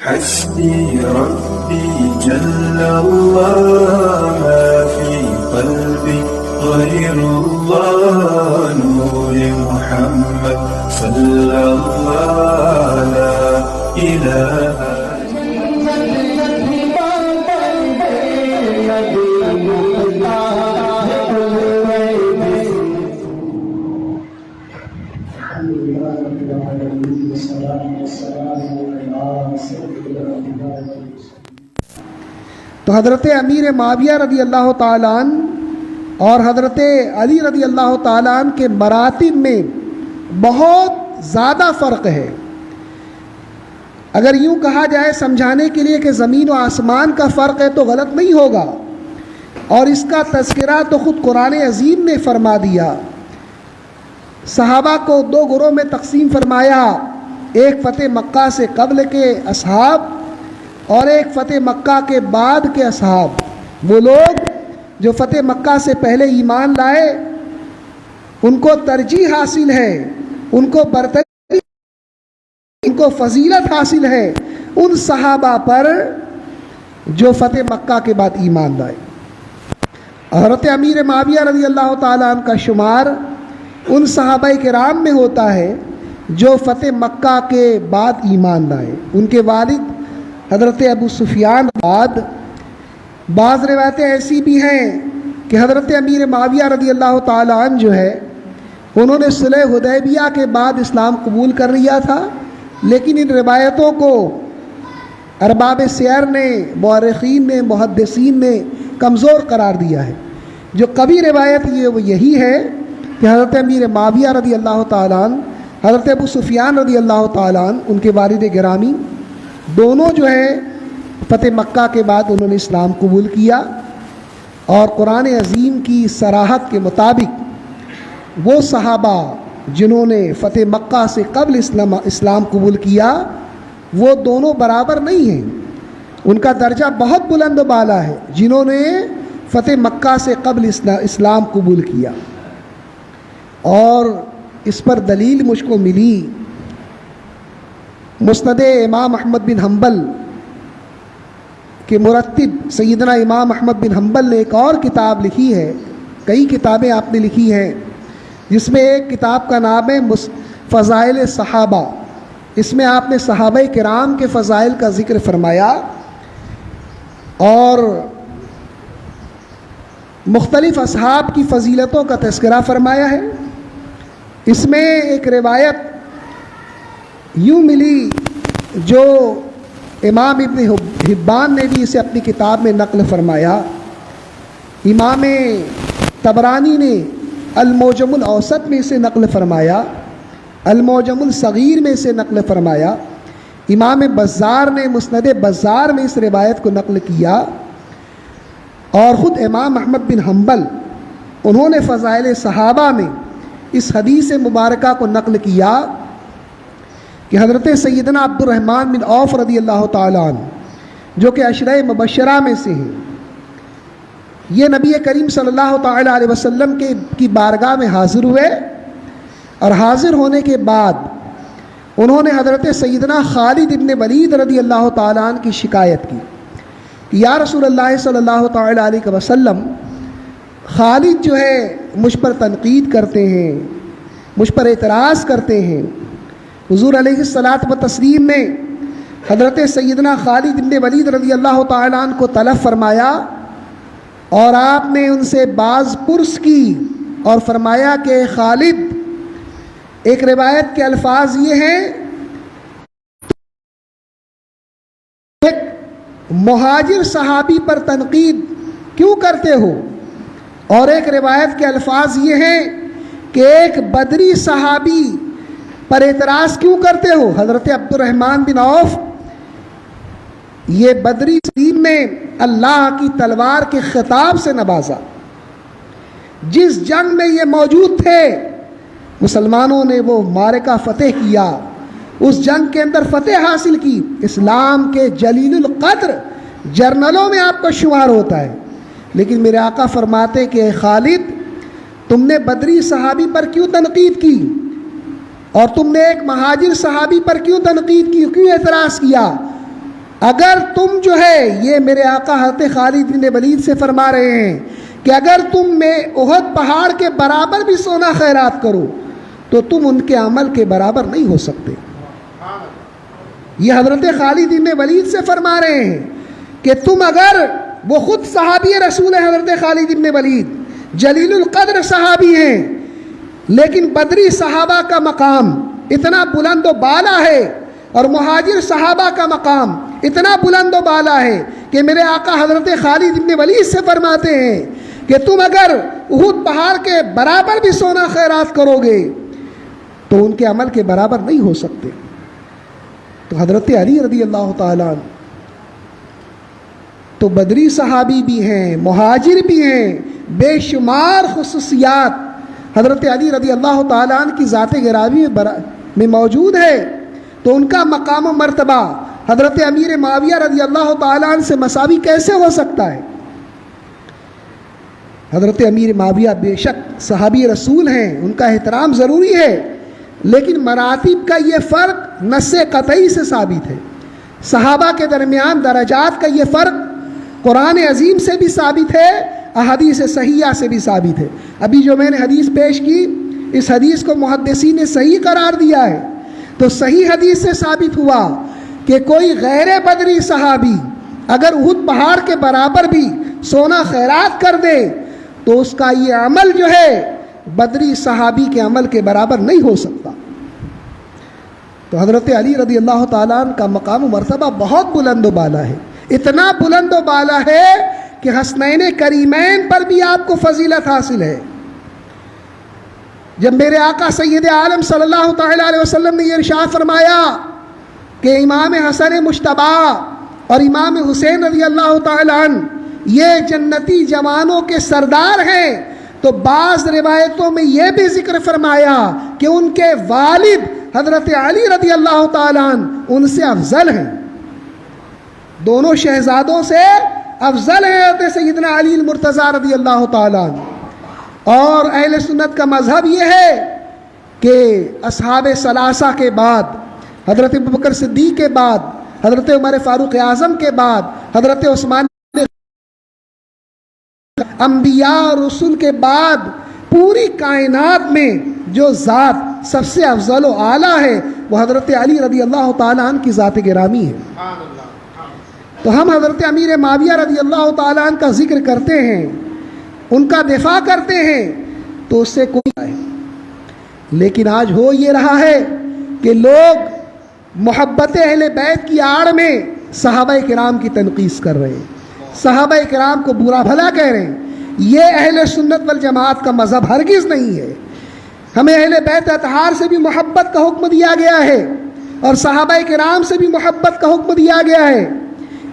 حسبي ربي جل الله ما في قلبي غير الله نور محمد صلى الله لا إله تو حضرت امیر معاویہ رضی اللہ تعالیٰ عنہ اور حضرت علی رضی اللہ تعالیٰ عنہ کے مراتب میں بہت زیادہ فرق ہے۔ اگر یوں کہا جائے سمجھانے کے لیے کہ زمین و آسمان کا فرق ہے تو غلط نہیں ہوگا، اور اس کا تذکرہ تو خود قرآن عظیم نے فرما دیا۔ صحابہ کو دو گروہ میں تقسیم فرمایا، ایک فتح مکہ سے قبل کے اصحاب اور ایک فتح مکہ کے بعد کے اصحاب۔ وہ لوگ جو فتح مکہ سے پہلے ایمان لائے ان کو ترجیح حاصل ہے، ان کو برتری، ان کو فضیلت حاصل ہے ان صحابہ پر جو فتح مکہ کے بعد ایمان لائے۔ حضرت امیر معاویہ رضی اللہ تعالیٰ عنہ کا شمار ان صحابہ کرام میں ہوتا ہے جو فتح مکہ کے بعد ایمان لائے۔ ان کے والد حضرت ابو سفیان بعض روایتیں ایسی بھی ہیں کہ حضرت امیر معاویہ رضی اللہ تعالیٰ عنہ جو ہے انہوں نے صلح حدیبیہ کے بعد اسلام قبول کر لیا تھا، لیکن ان روایتوں کو ارباب سیر نے، مورخین نے، محدثین نے کمزور قرار دیا ہے۔ جو کبھی روایت وہ یہی ہے کہ حضرت امیر معاویہ رضی اللہ تعالیٰ عنہ، حضرت ابو سفیان رضی اللہ تعالیٰ عنہ، ان کے والد گرامی دونوں جو ہے فتح مکہ کے بعد انہوں نے اسلام قبول کیا، اور قرآن عظیم کی صراحت کے مطابق وہ صحابہ جنہوں نے فتح مکہ سے قبل اسلام قبول کیا وہ دونوں برابر نہیں ہیں، ان کا درجہ بہت بلند و بالا ہے جنہوں نے فتح مکہ سے قبل اسلام قبول کیا۔ اور اس پر دلیل مجھ کو ملی مسند امام احمد بن حنبل کے مرتب سیدنا امام احمد بن حنبل نے ایک اور کتاب لکھی ہے، کئی کتابیں آپ نے لکھی ہیں، جس میں ایک کتاب کا نام ہے فضائل صحابہ۔ اس میں آپ نے صحابہ کرام کے فضائل کا ذکر فرمایا اور مختلف اصحاب کی فضیلتوں کا تذکرہ فرمایا ہے۔ اس میں ایک روایت یوں ملی جو امام ابن حبان نے بھی اسے اپنی کتاب میں نقل فرمایا، امام طبرانی نے المعجم الاوسط میں اسے نقل فرمایا، المعجم الصغیر میں اسے نقل فرمایا، امام بزار نے مسند بزار میں اس روایت کو نقل کیا، اور خود امام احمد بن حنبل انہوں نے فضائل صحابہ میں اس حدیث مبارکہ کو نقل کیا کہ حضرت سیدنا عبد الرحمن بن عوف رضی اللہ تعالیٰ عنہ جو کہ عشرہ مبشرہ میں سے ہیں، یہ نبی کریم صلی اللہ تعالیٰ علیہ وسلم کی بارگاہ میں حاضر ہوئے، اور حاضر ہونے کے بعد انہوں نے حضرت سیدنا خالد ابن ولید رضی اللہ تعالیٰ عنہ کی شکایت کی کہ یا رسول اللہ صلی اللہ تعالیٰ علیہ وسلم، خالد جو ہے مجھ پر تنقید کرتے ہیں، مجھ پر اعتراض کرتے ہیں۔ حضور علیہ الصلاۃ والتسلیم نے حضرت سیدنا خالد بن ولید رضی اللہ تعالیٰ عنہ کو طلب فرمایا، اور آپ نے ان سے باز پرس کی اور فرمایا کہ خالد، ایک روایت کے الفاظ یہ ہیں، ایک مہاجر صحابی پر تنقید کیوں کرتے ہو، اور ایک روایت کے الفاظ یہ ہیں کہ ایک بدری صحابی پر اعتراض کیوں کرتے ہو۔ حضرت عبد الرحمن بن عوف یہ بدری ٹیم میں اللہ کی تلوار کے خطاب سے نوازا، جس جنگ میں یہ موجود تھے مسلمانوں نے وہ معرکہ فتح کیا، اس جنگ کے اندر فتح حاصل کی، اسلام کے جلیل القدر جرنلوں میں آپ کا شمار ہوتا ہے، لیکن میرے آقا فرماتے کہ خالد، تم نے بدری صحابی پر کیوں تنقید کی، اور تم نے ایک مہاجر صحابی پر کیوں تنقید کی، کیوں اعتراض کیا؟ اگر تم جو ہے، یہ میرے آقا حضرت خالد بن ولید سے فرما رہے ہیں کہ اگر تم میں احد پہاڑ کے برابر بھی سونا خیرات کرو تو تم ان کے عمل کے برابر نہیں ہو سکتے۔ یہ حضرت خالد بن ولید سے فرما رہے ہیں کہ تم اگر، وہ خود صحابی رسول ہیں حضرت خالد بن ولید، جلیل القدر صحابی ہیں، لیکن بدری صحابہ کا مقام اتنا بلند و بالا ہے اور مہاجر صحابہ کا مقام اتنا بلند و بالا ہے کہ میرے آقا حضرت خالد بن ولید سے فرماتے ہیں کہ تم اگر احد پہاڑ کے برابر بھی سونا خیرات کرو گے تو ان کے عمل کے برابر نہیں ہو سکتے۔ تو حضرت علی رضی اللہ تعالیٰ عنہ تو بدری صحابی بھی ہیں، مہاجر بھی ہیں، بے شمار خصوصیات حضرت علی رضی اللہ تعالیٰ عنہ کی ذات گرامی میں موجود ہے، تو ان کا مقام و مرتبہ حضرت امیر معاویہ رضی اللہ تعالیٰ عنہ سے مساوی کیسے ہو سکتا ہے؟ حضرت امیر معاویہ بے شک صحابی رسول ہیں، ان کا احترام ضروری ہے، لیکن مراتب کا یہ فرق نص قطعی سے ثابت ہے۔ صحابہ کے درمیان درجات کا یہ فرق قرآن عظیم سے بھی ثابت ہے، احادیث صحیحہ سے بھی ثابت ہے۔ ابھی جو میں نے حدیث پیش کی، اس حدیث کو محدثین نے صحیح قرار دیا ہے، تو صحیح حدیث سے ثابت ہوا کہ کوئی غیر بدری صحابی اگر احد پہاڑ کے برابر بھی سونا خیرات کر دے تو اس کا یہ عمل جو ہے بدری صحابی کے عمل کے برابر نہیں ہو سکتا۔ تو حضرت علی رضی اللہ تعالیٰ عنہ کا مقام و مرتبہ بہت بلند و بالا ہے، اتنا بلند و بالا ہے کہ حسنین کریمین پر بھی آپ کو فضیلت حاصل ہے۔ جب میرے آقا سید عالم صلی اللہ تعالیٰ علیہ وسلم نے یہ ارشاد فرمایا کہ امام حسن مجتبی اور امام حسین رضی اللہ تعالیٰ عنہ یہ جنتی جوانوں کے سردار ہیں، تو بعض روایتوں میں یہ بھی ذکر فرمایا کہ ان کے والد حضرت علی رضی اللہ تعالیٰ عنہ ان سے افضل ہیں، دونوں شہزادوں سے افضل ہیں حضرت سیدنا علی المرتضیٰ رضی اللہ تعالیٰ عنہ۔ اور اہل سنت کا مذہب یہ ہے کہ اصحاب ثلاثہ کے بعد، حضرت ابوبکر صدیق کے بعد، حضرت عمر فاروق اعظم کے بعد، حضرت عثمان، انبیاء اور رسول کے بعد پوری کائنات میں جو ذات سب سے افضل و اعلیٰ ہے وہ حضرت علی رضی اللہ تعالیٰ عنہ کی ذات گرامی ہے۔ تو ہم حضرت امیر معاویہ رضی اللہ تعالیٰ عنہ کا ذکر کرتے ہیں، ان کا دفاع کرتے ہیں، تو اس سے کوئی ہے، لیکن آج ہو یہ رہا ہے کہ لوگ محبت اہل بیت کی آڑ میں صحابہ کرام کی تنقیص کر رہے ہیں، صحابہ کرام کو برا بھلا کہہ رہے ہیں۔ یہ اہل سنت والجماعت کا مذہب ہرگز نہیں ہے۔ ہمیں اہل بیت اطہار سے بھی محبت کا حکم دیا گیا ہے اور صحابہ کرام سے بھی محبت کا حکم دیا گیا ہے۔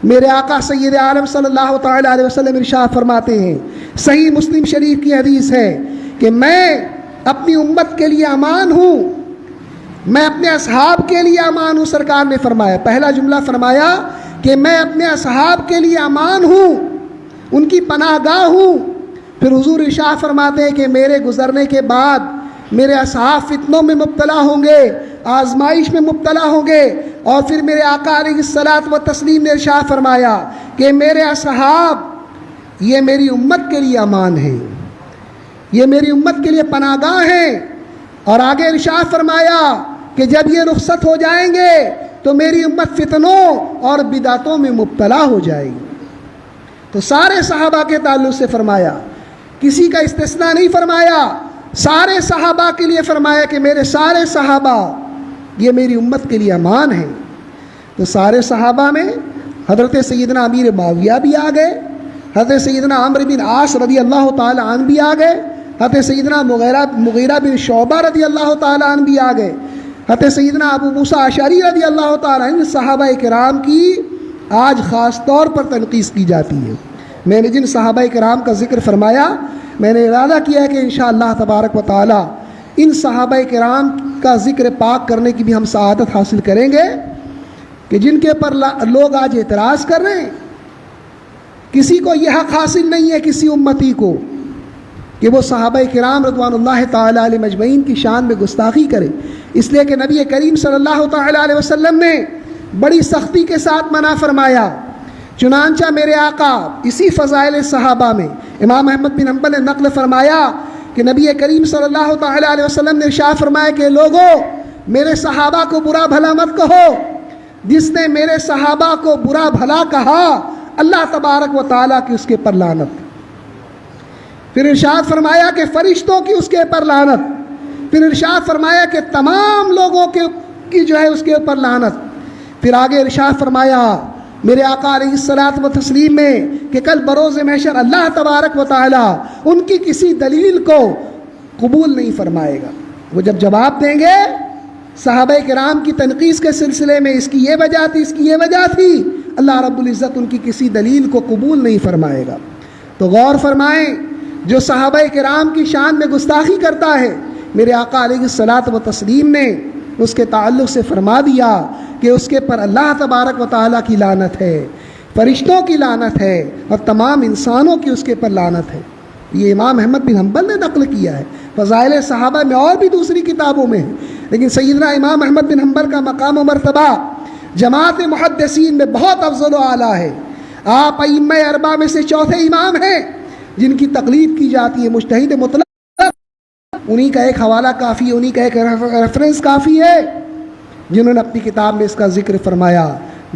میرے آقا سید عالم صلی اللہ تعالیٰ علیہ وسلم ارشاد فرماتے ہیں، صحیح مسلم شریف کی حدیث ہے کہ میں اپنی امت کے لیے امان ہوں، میں اپنے اصحاب کے لیے امان ہوں۔ سرکار نے فرمایا، پہلا جملہ فرمایا کہ میں اپنے اصحاب کے لیے امان ہوں، ان کی پناہ گاہ ہوں۔ پھر حضور ارشاد فرماتے ہیں کہ میرے گزرنے کے بعد میرے اصحاب فتنوں میں مبتلا ہوں گے، آزمائش میں مبتلا ہوں گے۔ اور پھر میرے آقا علیہ الصلاۃ والتسلیم نے ارشاد فرمایا کہ میرے اصحاب یہ میری امت کے لیے امان ہیں، یہ میری امت کے لیے پناہ گاہ ہیں۔ اور آگے ارشاد فرمایا کہ جب یہ رخصت ہو جائیں گے تو میری امت فتنوں اور بدعتوں میں مبتلا ہو جائے گی۔ تو سارے صحابہ کے تعلق سے فرمایا، کسی کا استثناء نہیں فرمایا، سارے صحابہ کے لیے فرمایا کہ میرے سارے صحابہ یہ میری امت کے لیے امان ہیں۔ تو سارے صحابہ میں حضرت سیدنا امیر معاویہ بھی آ گئے، حضرت سیدنا عمرو بن عاص رضی اللہ تعالیٰ عنہ بھی آ گئے، حضرت سیدنا مغیرہ بن شعبہ رضی اللہ تعالیٰ عنہ بھی آ گئے، حضرت سیدنا ابو موسیٰ اشعری رضی اللہ تعالیٰ عنہ۔ صحابہ کرام کی آج خاص طور پر تنقیص کی جاتی ہے۔ میں نے جن صحابہ کرام کا ذکر فرمایا، میں نے ارادہ کیا ہے کہ انشاءاللہ تبارک و تعالی ان صحابہ کرام کا ذکر پاک کرنے کی بھی ہم سعادت حاصل کریں گے کہ جن کے پر لوگ آج اعتراض کر رہے ہیں۔ کسی کو یہ حق حاصل نہیں ہے، کسی امتی کو، کہ وہ صحابہ کرام رضوان اللہ تعالیٰ علیہ مجمعین کی شان میں گستاخی کرے، اس لیے کہ نبی کریم صلی اللہ تعالیٰ علیہ وسلم نے بڑی سختی کے ساتھ منع فرمایا۔ چنانچہ میرے آقا اسی فضائل صحابہ میں امام احمد بن حنبل نے نقل فرمایا کہ نبی کریم صلی اللہ تعالیٰ علیہ وسلم نے ارشاد فرمایا کہ لوگوں میرے صحابہ کو برا بھلا مت کہو، جس نے میرے صحابہ کو برا بھلا کہا اللہ تبارک و تعالیٰ کی اس کے پر لعنت۔ پھر ارشاد فرمایا کہ فرشتوں کی اس کے پر لعنت۔ پھر ارشاد فرمایا کہ تمام لوگوں کی جو ہے اس کے اوپر لعنت۔ پھر آگے ارشاد فرمایا میرے آقا علیہ الصلاۃ والتسلیم میں کہ کل بروز محشر اللہ تبارک و تعالیٰ ان کی کسی دلیل کو قبول نہیں فرمائے گا۔ وہ جب جواب دیں گے صحابہ کرام کی تنقیص کے سلسلے میں اس کی یہ وجہ تھی، اس کی یہ وجہ تھی، اللہ رب العزت ان کی کسی دلیل کو قبول نہیں فرمائے گا۔ تو غور فرمائیں، جو صحابہ کرام کی شان میں گستاخی کرتا ہے میرے آقا علیہ الصلاۃ والتسلیم نے اس کے تعلق سے فرما دیا کہ اس کے پر اللہ تبارک و تعالیٰ کی لعنت ہے، فرشتوں کی لعنت ہے اور تمام انسانوں کی اس کے پر لعنت ہے۔ یہ امام احمد بن حنبل نے نقل کیا ہے، فضائل صحابہ میں اور بھی دوسری کتابوں میں ہے، لیکن سیدنا امام احمد بن حنبل کا مقام و مرتبہ جماعت محدثین میں بہت افضل و اعلیٰ ہے۔ آپ ائمہ اربعہ میں سے چوتھے امام ہیں جن کی تقلید کی جاتی ہے، مجتہد مطلق، انہی کا ایک حوالہ کافی ہے، انہی کا ایک ریفرنس کافی ہے جنہوں نے اپنی کتاب میں اس کا ذکر فرمایا۔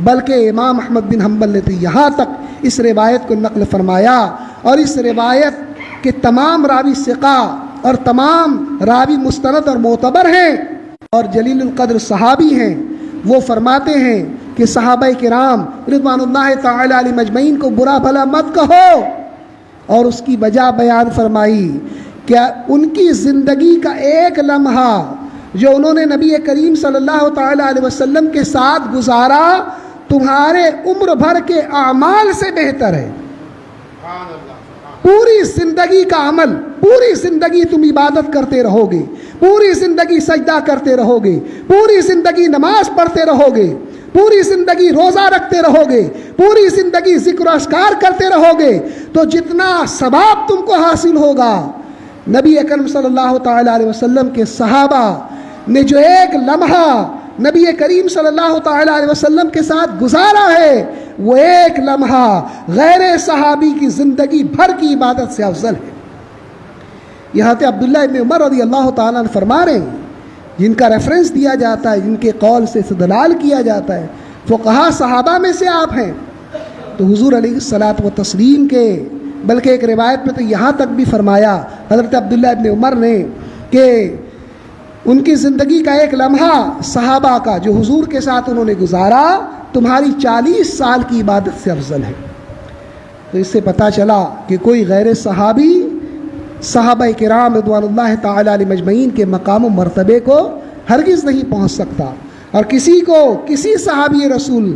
بلکہ امام احمد بن حنبل نے تو یہاں تک اس روایت کو نقل فرمایا اور اس روایت کے تمام راوی ثقہ اور تمام راوی مستند اور معتبر ہیں اور جلیل القدر صحابی ہیں۔ وہ فرماتے ہیں کہ صحابہ کرام رضوان اللہ تعالی علیہم اجمعین کو برا بھلا مت کہو، اور اس کی وجہ بیان فرمائی کہ ان کی زندگی کا ایک لمحہ جو انہوں نے نبی کریم صلی اللہ تعالی علیہ وسلم کے ساتھ گزارا تمہارے عمر بھر کے اعمال سے بہتر ہے۔ پوری زندگی کا عمل، پوری زندگی تم عبادت کرتے رہو گے، پوری زندگی سجدہ کرتے رہو گے، پوری زندگی نماز پڑھتے رہو گے، پوری زندگی روزہ رکھتے رہو گے، پوری زندگی ذکر و اذکار کرتے رہو گے، تو جتنا ثواب تم کو حاصل ہوگا نبی اکرم صلی اللہ تعالی علیہ وسلم کے صحابہ نے جو ایک لمحہ نبی کریم صلی اللہ تعالی علیہ وسلم کے ساتھ گزارا ہے وہ ایک لمحہ غیر صحابی کی زندگی بھر کی عبادت سے افضل ہے۔ یہاں تے عبداللہ ابن عمر رضی اللہ تعالیٰ عنہ فرما رہے ہیں، جن کا ریفرنس دیا جاتا ہے، جن کے قول سے استدلال کیا جاتا ہے، فقہا صحابہ میں سے آپ ہیں، تو حضور علیہ الصلاۃ والتسلیم کے بلکہ ایک روایت میں تو یہاں تک بھی فرمایا حضرت عبداللہ ابن عمر نے کہ ان کی زندگی کا ایک لمحہ صحابہ کا جو حضور کے ساتھ انہوں نے گزارا تمہاری 40 سال کی عبادت سے افضل ہے۔ تو اس سے پتہ چلا کہ کوئی غیر صحابی صحابہ کرام رضوان اللہ تعالی علیہم اجمعین کے مقام و مرتبے کو ہرگز نہیں پہنچ سکتا، اور کسی کو کسی صحابی رسول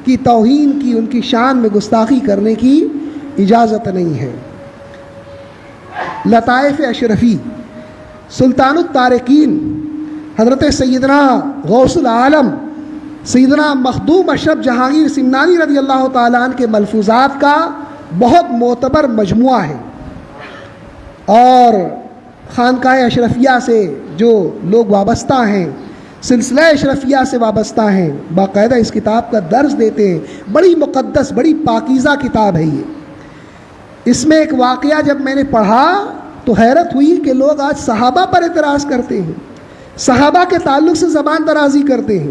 کی توہین کی، ان کی شان میں گستاخی کرنے کی اجازت نہیں ہے۔ لطائف اشرفی سلطان الطارقین حضرت سیدنا غوث العالم سیدنا مخدوم اشرف جہانگیر سمنانی رضی اللہ تعالیٰ عنہ کے ملفوظات کا بہت معتبر مجموعہ ہے، اور خانقاہ اشرفیہ سے جو لوگ وابستہ ہیں، سلسلہ اشرفیہ سے وابستہ ہیں، باقاعدہ اس کتاب کا درس دیتے ہیں۔ بڑی مقدس، بڑی پاکیزہ کتاب ہے یہ۔ اس میں ایک واقعہ جب میں نے پڑھا تو حیرت ہوئی کہ لوگ آج صحابہ پر اعتراض کرتے ہیں، صحابہ کے تعلق سے زبان درازی کرتے ہیں۔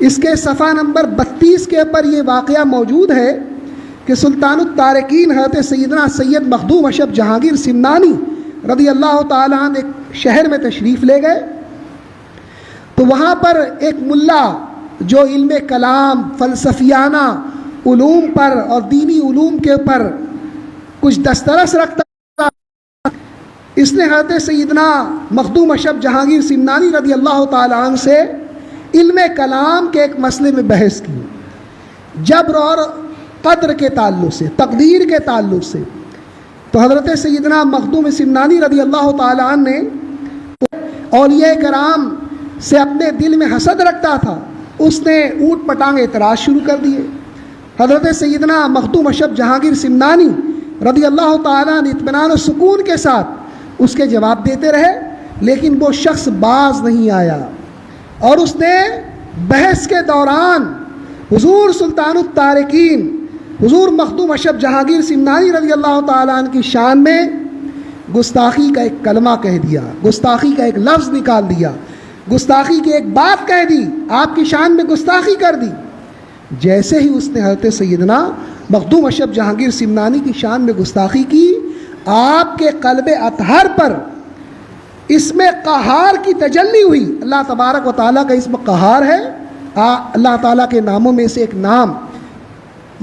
اس کے صفحہ نمبر 32 کے اوپر یہ واقعہ موجود ہے کہ سلطان الطارقین حضرت سیدنا سید مخدوم اشرف جہانگیر سمنانی رضی اللہ تعالیٰ عنہ ایک شہر میں تشریف لے گئے، تو وہاں پر ایک ملا جو علم کلام، فلسفیانہ علوم پر اور دینی علوم کے اوپر کچھ دسترس رکھتا، اس نے حضرت سیدنا مخدوم اشرف جہانگیر سمنانی رضی اللہ تعالیٰ عنہ سے علم کلام کے ایک مسئلے میں بحث کی، جبر اور قدر کے تعلق سے، تقدیر کے تعلق سے۔ تو حضرت سیدنا مخدوم سمنانی رضی اللہ تعالیٰ عنہ نے اولیاء کرام سے اپنے دل میں حسد رکھتا تھا، اس نے اوٹ پٹانگ اعتراض شروع کر دیے۔ حضرت سیدنا مخدوم اشرف جہانگیر سمنانی رضی اللہ تعالیٰ عنہ اطمینان و سکون کے ساتھ اس کے جواب دیتے رہے، لیکن وہ شخص باز نہیں آیا، اور اس نے بحث کے دوران حضور سلطان الطارقین حضور مخدوم اشرف جہانگیر سمنانی رضی اللہ تعالیٰ عنہ کی شان میں گستاخی کا ایک کلمہ کہہ دیا، گستاخی کا ایک لفظ نکال دیا، گستاخی کی ایک بات کہہ دی، آپ کی شان میں گستاخی کر دی۔ جیسے ہی اس نے حضرت سیدنا مخدوم اشرف جہانگیر سمنانی کی شان میں گستاخی کی، آپ کے قلب اطہر پر اس میں قہار کی تجلی ہوئی۔ اللہ تبارک و تعالیٰ کا اسم قہار ہے، اللہ تعالیٰ کے ناموں میں سے ایک نام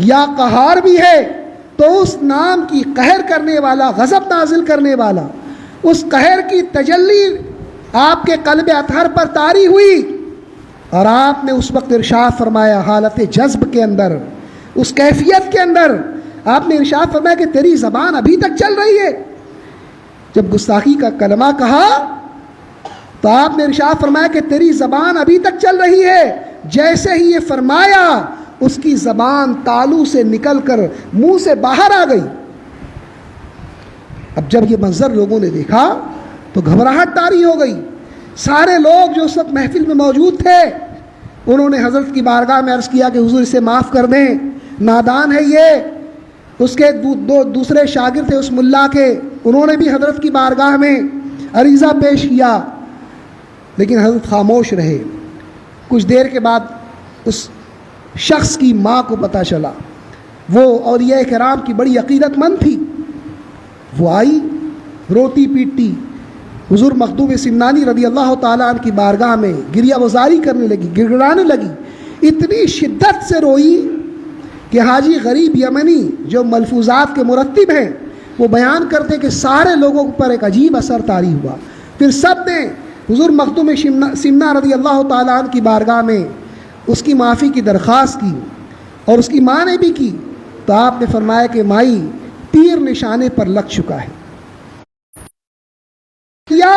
یا قہار بھی ہے، تو اس نام کی قہر کرنے والا، غضب نازل کرنے والا، اس قہر کی تجلی آپ کے قلب اطہر پر طاری ہوئی، اور آپ نے اس وقت ارشاد فرمایا، حالت جذب کے اندر، اس کیفیت کے اندر آپ نے ارشاد فرمایا کہ تیری زبان ابھی تک چل رہی ہے۔ جب گستاخی کا کلمہ کہا تو آپ نے ارشاد فرمایا کہ تیری زبان ابھی تک چل رہی ہے۔ جیسے ہی یہ فرمایا، اس کی زبان تالو سے نکل کر منہ سے باہر آ گئی۔ اب جب یہ منظر لوگوں نے دیکھا تو گھبراہٹ طاری ہو گئی۔ سارے لوگ جو اس وقت محفل میں موجود تھے، انہوں نے حضرت کی بارگاہ میں عرض کیا کہ حضور اسے معاف کر دیں، نادان ہے یہ۔ اس کے دو دوسرے شاگرد تھے اس ملا کے، انہوں نے بھی حضرت کی بارگاہ میں عریضہ پیش کیا، لیکن حضرت خاموش رہے۔ کچھ دیر کے بعد اس شخص کی ماں کو پتہ چلا، وہ اولیاء کرام کی بڑی عقیدت مند تھی، وہ آئی روتی پیٹی حضور مخدوم سمنانی رضی اللہ تعالیٰ عنہ کی بارگاہ میں گریہ وزاری کرنے لگی، گڑ گڑانے لگی۔ اتنی شدت سے روئی کہ حاجی غریب یمنی جو ملفوظات کے مرتب ہیں وہ بیان کرتے کہ سارے لوگوں پر ایک عجیب اثر طاری ہوا۔ پھر سب نے حضور مخدوم سمنا رضی اللہ تعالیٰ عنہ کی بارگاہ میں اس کی معافی کی درخواست کی، اور اس کی ماں نے بھی کی، تو آپ نے فرمایا کہ مائی تیر نشانے پر لگ چکا ہے، کیا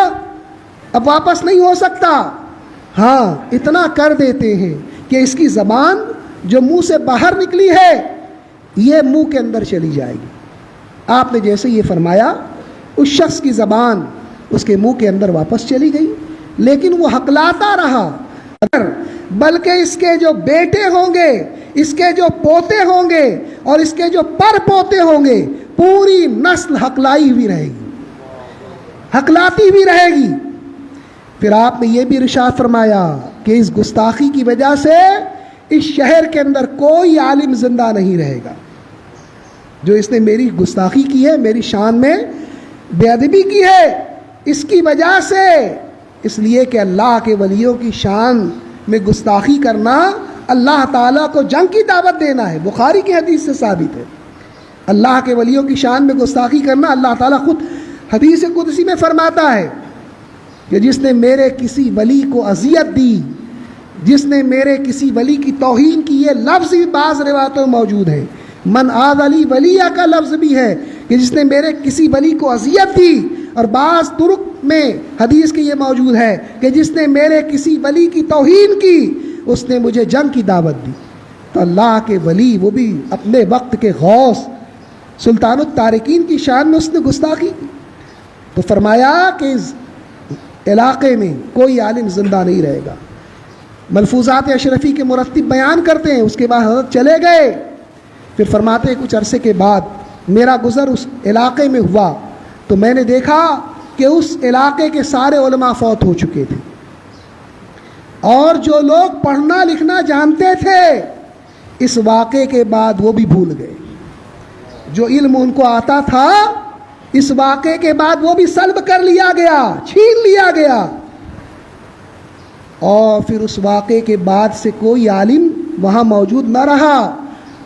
اب واپس نہیں ہو سکتا۔ ہاں اتنا کر دیتے ہیں کہ اس کی زبان جو منہ سے باہر نکلی ہے یہ منہ کے اندر چلی جائے گی۔ آپ نے جیسے یہ فرمایا، اس شخص کی زبان اس کے منہ کے اندر واپس چلی گئی، لیکن وہ ہکلاتا رہا، بلکہ اس کے جو بیٹے ہوں گے، اس کے جو پوتے ہوں گے، اور اس کے جو پر پوتے ہوں گے، پوری نسل ہکلائی ہوئی رہے گی، ہکلاتی بھی رہے گی۔ پھر آپ نے یہ بھی ارشاد فرمایا کہ اس گستاخی کی وجہ سے اس شہر کے اندر کوئی عالم زندہ نہیں رہے گا۔ جو اس نے میری گستاخی کی ہے، میری شان میں بے ادبی کی ہے، اس کی وجہ سے، اس لیے کہ اللہ کے ولیوں کی شان میں گستاخی کرنا اللہ تعالیٰ کو جنگ کی دعوت دینا ہے۔ بخاری کی حدیث سے ثابت ہے، اللہ کے ولیوں کی شان میں گستاخی کرنا، اللہ تعالیٰ خود حدیث قدسی میں فرماتا ہے کہ جس نے میرے کسی ولی کو اذیت دی، جس نے میرے کسی ولی کی توہین کی، یہ لفظ بھی بعض روایتوں میں موجود ہے، من آذ علی ولیہ کا لفظ بھی ہے کہ جس نے میرے کسی ولی کو اذیت دی، اور بعض طرق میں حدیث کی یہ موجود ہے کہ جس نے میرے کسی ولی کی توہین کی اس نے مجھے جنگ کی دعوت دی۔ تو اللہ کے ولی، وہ بھی اپنے وقت کے غوث سلطان الطارقین کی شان میں اس نے گستاخی کی، تو فرمایا کہ اس علاقے میں کوئی عالم زندہ نہیں رہے گا۔ ملفوظات اشرفی کے مرتب بیان کرتے ہیں، اس کے بعد حضرت چلے گئے۔ پھر فرماتے ہیں کچھ عرصے کے بعد میرا گزر اس علاقے میں ہوا تو میں نے دیکھا کہ اس علاقے کے سارے علماء فوت ہو چکے تھے، اور جو لوگ پڑھنا لکھنا جانتے تھے اس واقعے کے بعد وہ بھی بھول گئے۔ جو علم ان کو آتا تھا اس واقعے کے بعد وہ بھی سلب کر لیا گیا، چھین لیا گیا، اور پھر اس واقعے کے بعد سے کوئی عالم وہاں موجود نہ رہا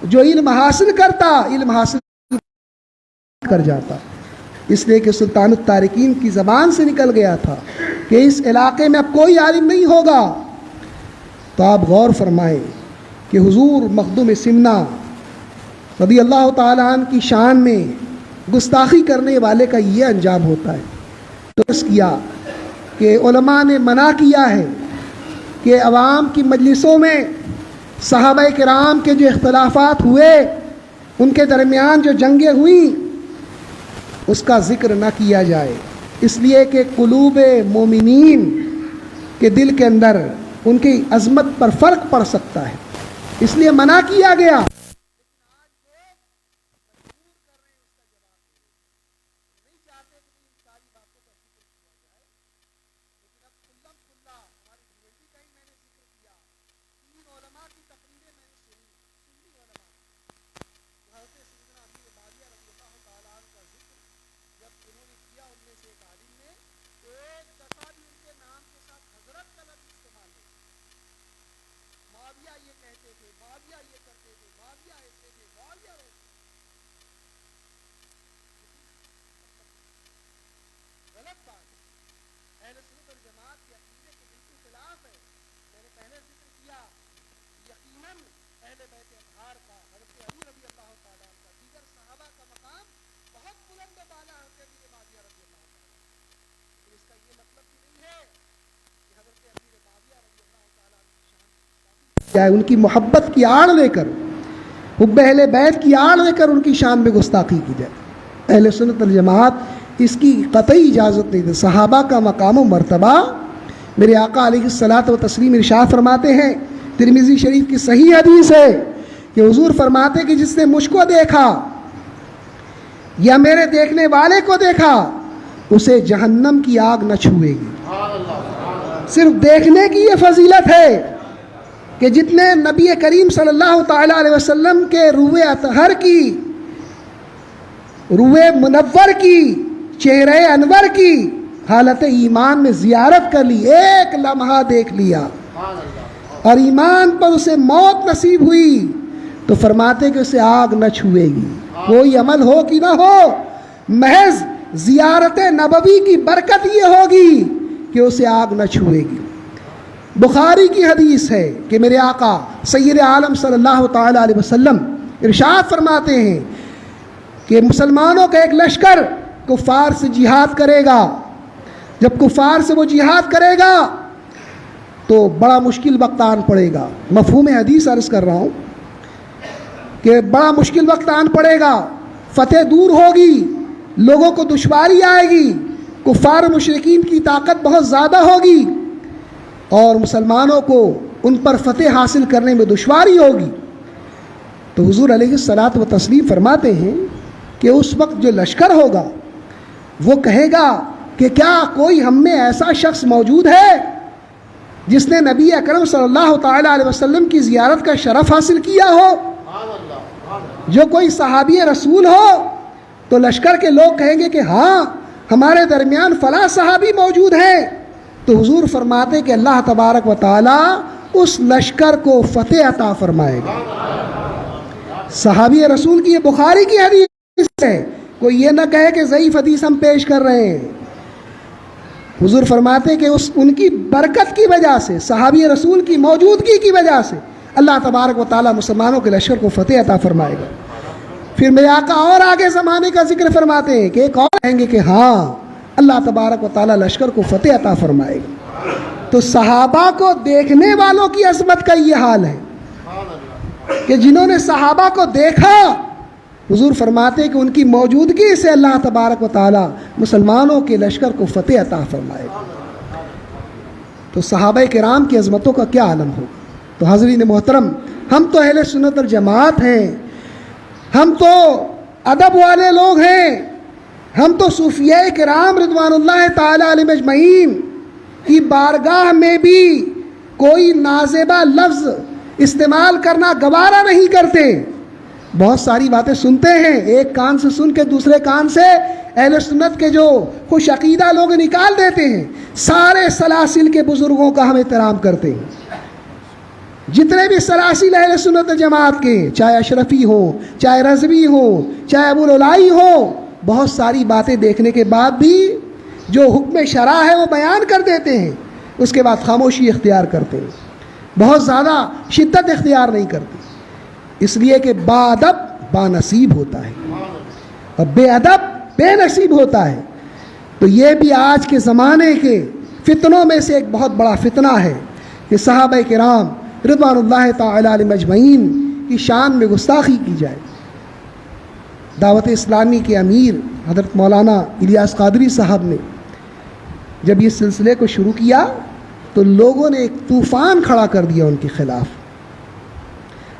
جو علم حاصل کرتا، علم حاصل کر جاتا، اس لیے کہ سلطان الطارقین کی زبان سے نکل گیا تھا کہ اس علاقے میں اب کوئی عالم نہیں ہوگا۔ تو آپ غور فرمائیں کہ حضور مخدوم سمنا رضی اللہ تعالیٰ عنہ کی شان میں گستاخی کرنے والے کا یہ انجام ہوتا ہے۔ تو اس کیا کہ علماء نے منع کیا ہے کہ عوام کی مجلسوں میں صحابہ کرام کے جو اختلافات ہوئے، ان کے درمیان جو جنگیں ہوئیں، اس کا ذکر نہ کیا جائے، اس لیے کہ قلوب مومنین کے دل کے اندر ان کی عظمت پر فرق پڑ سکتا ہے۔ اس لیے منع کیا گیا. ان کی محبت کی آڑ لے کر، حب اہل بیت کی آڑ لے کر ان کی شان میں گستاخی کی جائے. اہل سنت الجماعت اس کی قطعی اجازت نہیں دے. صحابہ کا مقام و مرتبہ میرے آقا علیہ الصلاۃ و تسلیم ارشاد فرماتے ہیں، ترمذی شریف کی صحیح حدیث ہے کہ حضور فرماتے کہ جس نے مجھ کو دیکھا یا میرے دیکھنے والے کو دیکھا اسے جہنم کی آگ نہ چھوئے گی. صرف دیکھنے کی یہ فضیلت ہے کہ جتنے نبی کریم صلی اللہ تعالیٰ علیہ وسلم کے روئے اطہر کی، روئے منور کی، چہرے انور کی حالت ایمان میں زیارت کر لی، ایک لمحہ دیکھ لیا اور ایمان پر اسے موت نصیب ہوئی تو فرماتے کہ اسے آگ نہ چھوئے گی. کوئی عمل ہو کہ نہ ہو، محض زیارت نبوی کی برکت یہ ہوگی کہ اسے آگ نہ چھوئے گی. بخاری کی حدیث ہے کہ میرے آقا سید عالم صلی اللہ تعالیٰ علیہ وسلم ارشاد فرماتے ہیں کہ مسلمانوں کا ایک لشکر کفار سے جہاد کرے گا. جب کفار سے وہ جہاد کرے گا تو بڑا مشکل وقت آن پڑے گا. مفہوم حدیث عرض کر رہا ہوں کہ بڑا مشکل وقت آن پڑے گا، فتح دور ہوگی، لوگوں کو دشواری آئے گی، کفار و مشرکین کی طاقت بہت زیادہ ہوگی اور مسلمانوں کو ان پر فتح حاصل کرنے میں دشواری ہوگی. تو حضور علیہ الصلاۃ و تسلیم فرماتے ہیں کہ اس وقت جو لشکر ہوگا وہ کہے گا کہ کیا کوئی ہم میں ایسا شخص موجود ہے جس نے نبی اکرم صلی اللہ تعالیٰ علیہ وسلم کی زیارت کا شرف حاصل کیا ہو، جو کوئی صحابی رسول ہو. تو لشکر کے لوگ کہیں گے کہ ہاں ہمارے درمیان فلاں صحابی موجود ہیں. تو حضور فرماتے کہ اللہ تبارک و تعالیٰ اس لشکر کو فتح عطا فرمائے گا. صحابی رسول کی یہ بخاری کی حدیث ہے، کوئی یہ نہ کہے کہ ضعیف حدیث ہم پیش کر رہے ہیں. حضور فرماتے کہ ان کی برکت کی وجہ سے، صحابی رسول کی موجودگی کی وجہ سے اللہ تبارک و تعالیٰ مسلمانوں کے لشکر کو فتح عطا فرمائے گا. پھر میرے آقا اور آگے زمانے کا ذکر فرماتے ہیں کہ ایک اور کہیں گے کہ ہاں اللہ تبارک و تعالیٰ لشکر کو فتح عطا فرمائے گا. تو صحابہ کو دیکھنے والوں کی عظمت کا یہ حال ہے کہ جنہوں نے صحابہ کو دیکھا، حضور فرماتے ہیں کہ ان کی موجودگی سے اللہ تبارک و تعالیٰ مسلمانوں کے لشکر کو فتح عطا فرمائے گا. تو صحابہ کرام کی عظمتوں کا کیا عالم ہوگا. تو حضرین محترم، ہم تو اہل سنت الجماعت ہیں، ہم تو ادب والے لوگ ہیں، ہم تو صوفیاء کرام رضوان اللہ تعالیٰ علیہم اجمعین کی بارگاہ میں بھی کوئی نازیبہ لفظ استعمال کرنا گوارا نہیں کرتے. بہت ساری باتیں سنتے ہیں، ایک کان سے سن کے دوسرے کان سے اہل سنت کے جو خوش عقیدہ لوگ نکال دیتے ہیں. سارے سلاسل کے بزرگوں کا ہم احترام کرتے ہیں، جتنے بھی سلاسل اہل سنت جماعت کے، چاہے اشرفی ہو، چاہے رضوی ہو، چاہے ابو العلائی ہو. بہت ساری باتیں دیکھنے کے بعد بھی جو حکم شرع ہے وہ بیان کر دیتے ہیں، اس کے بعد خاموشی اختیار کرتے ہیں، بہت زیادہ شدت اختیار نہیں کرتے. اس لیے کہ با ادب با نصیب ہوتا ہے اور بے ادب بے نصیب ہوتا ہے. تو یہ بھی آج کے زمانے کے فتنوں میں سے ایک بہت بڑا فتنہ ہے کہ صحابہ کرام رضوان اللہ تعالیٰ علیہم اجمعین کی شان میں گستاخی کی جائے. دعوت اسلامی کے امیر حضرت مولانا الیاس قادری صاحب نے جب یہ سلسلے کو شروع کیا تو لوگوں نے ایک طوفان کھڑا کر دیا ان کے خلاف.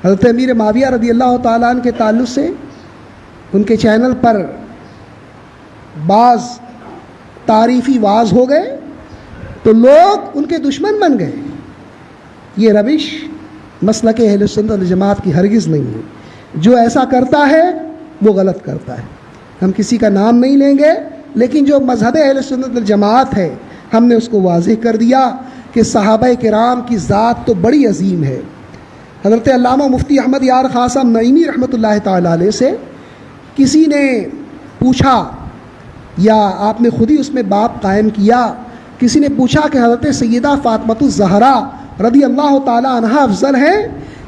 حضرت امیر معاویہ رضی اللہ تعالیٰ عنہ کے تعلق سے ان کے چینل پر بعض تعریفی واز ہو گئے تو لوگ ان کے دشمن بن گئے. یہ روش مسلک اہل سنت والجماعت کی ہرگز نہیں ہے. جو ایسا کرتا ہے وہ غلط کرتا ہے. ہم کسی کا نام نہیں لیں گے، لیکن جو مذہب اہل سنت والجماعت ہے ہم نے اس کو واضح کر دیا کہ صحابہ کرام کی ذات تو بڑی عظیم ہے. حضرت علامہ مفتی احمد یار خان صاحب نعیمی رحمۃ اللہ تعالیٰ علیہ سے کسی نے پوچھا، یا آپ نے خود ہی اس میں باب قائم کیا، کسی نے پوچھا کہ حضرت سیدہ فاطمۃ الزہرا رضی اللہ تعالیٰ عنہا افضل ہیں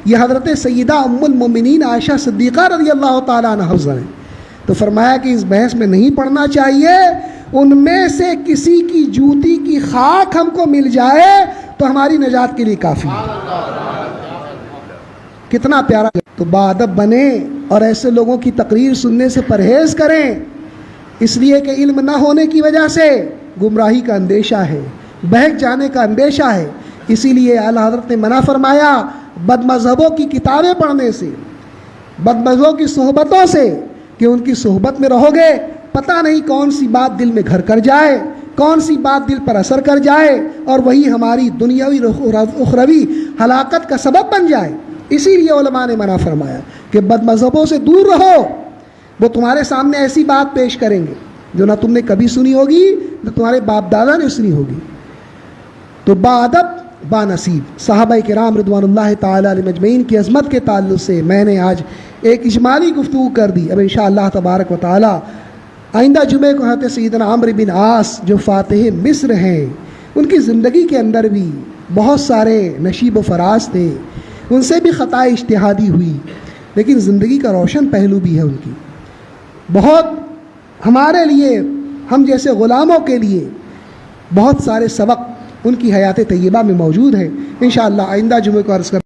یا حضرت سیدہ ام المومنین عائشہ صدیقہ رضی اللہ تعالیٰ عنہا افضل ہیں؟ تو فرمایا کہ اس بحث میں نہیں پڑھنا چاہیے. ان میں سے کسی کی جوتی کی خاک ہم کو مل جائے تو ہماری نجات کے لیے کافی ہے. کتنا پیارا. تو باادب بنیں اور ایسے لوگوں کی تقریر سننے سے پرہیز کریں، اس لیے کہ علم نہ ہونے کی وجہ سے گمراہی کا اندیشہ ہے، بہک جانے کا اندیشہ ہے. اسی لیے اعلیٰ حضرت نے منع فرمایا بد مذہبوں کی کتابیں پڑھنے سے، بد مذہبوں کی صحبتوں سے، کہ ان کی صحبت میں رہو گے پتہ نہیں کون سی بات دل میں گھر کر جائے، کون سی بات دل پر اثر کر جائے اور وہی ہماری دنیاوی اخروی ہلاکت کا سبب بن جائے. اسی لیے علماء نے منع فرمایا کہ بد مذہبوں سے دور رہو. وہ تمہارے سامنے ایسی بات پیش کریں گے جو نہ تم نے کبھی سنی ہوگی نہ تمہارے باپ دادا نے سنی ہوگی. تو باادب با نصیب صحابہ کرام رضوان اللہ تعالی علیہ مجمعین کی عظمت کے تعلق سے میں نے آج ایک اجمالی گفتگو کر دی. اب انشاءاللہ تبارک و تعالی آئندہ جمعے کو حضرت سیدنا عمرو بن عاص جو فاتح مصر ہیں، ان کی زندگی کے اندر بھی بہت سارے نشیب و فراز تھے، ان سے بھی خطا اجتہادی ہوئی، لیکن زندگی کا روشن پہلو بھی ہے ان کی. بہت ہمارے لیے، ہم جیسے غلاموں کے لیے بہت سارے سبق ان کی حیات طیبہ میں موجود ہیں. انشاءاللہ آئندہ جمعے کو عرض کر